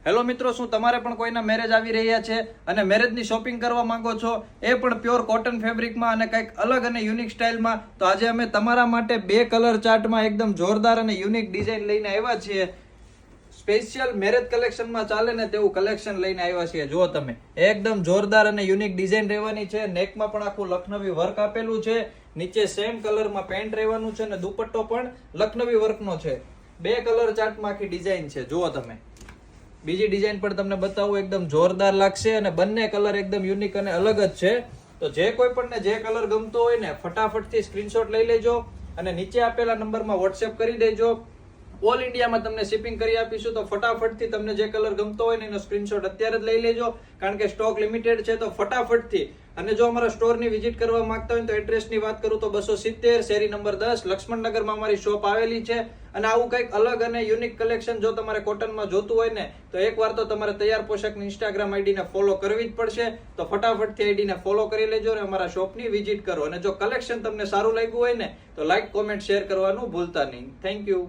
Hello મિત્રો, શું તમારે પણ કોઈના મેરેજ આવી રહ્યા છે અને મેરેજની શોપિંગ કરવા માંગો છો, એ પણ પ્યોર કોટન ફેબ્રિકમાં અને કંઈક અલગ અને યુનિક સ્ટાઇલમાં? તો આજે અમે તમારા માટે 2 કલર ચાર્ટમાં એકદમ જોરદાર અને યુનિક ડિઝાઇન લઈને આવ્યા છીએ. સ્પેશિયલ મેરેજ કલેક્શનમાં ચાલે ને તેવું કલેક્શન લઈને આવ્યા છીએ. જુઓ તમે, એકદમ જોરદાર અને યુનિક ડિઝાઇન રહેવાની છે. નેકમાં પણ આખું લખનવી વર્ક આપેલું છે. નીચે સેમ કલરમાં પેન્ટ રહેવાનું છે અને દુપટ્ટો પણ લખનવી વર્કનો છે. 2 કલર ચાર્ટમાં આખી ડિઝાઇન છે. જુઓ તમે, બીજી ડિઝાઇન પણ તમને બતાવું, એકદમ જોરદાર લાગશે અને બંને કલર એકદમ યુનિક અને અલગ જ છે. તો જે કોઈ પણ ને જે કલર ગમતો હોય ને ફટાફટથી સ્ક્રીનશોટ લઈ લેજો અને નીચે આપેલા નંબરમાં વોટ્સએપ કરી દેજો. ઓલ ઇન્ડિયામાં તમને શિપિંગ કરી આપીશું. તો ફટાફટથી તમને જે કલર ગમતો હોય ને એનો સ્ક્રીનશોટ અત્યારે જ લઈ લેજો, કારણ કે સ્ટોક લિમિટેડ છે. તો ફટાફટથી. અને જો અમારા સ્ટોરની વિઝિટ કરવા માંગતા હોય તો એડ્રેસની વાત કરું તો 270 શેરી નંબર 10 લક્ષ્મણનગરમાં અમારી શોપ આવેલી છે. અને આવું કંઈક અલગ અને યુનિક કલેક્શન જો તમારે કોટનમાં જોતું હોય ને તો એકવાર તો તમારે તૈયાર પોશાકની ઇન્સ્ટાગ્રામ આઈડીને ફોલો કરવી જ પડશે. તો ફટાફટથી આઈડીને ફોલો કરી લેજો અને અમારા શોપની વિઝિટ કરો. અને જો કલેક્શન તમને સારું લાગ્યું હોય ને તો લાઈક, કોમેન્ટ, શેર કરવાનું ભૂલતા નહીં. Thank you.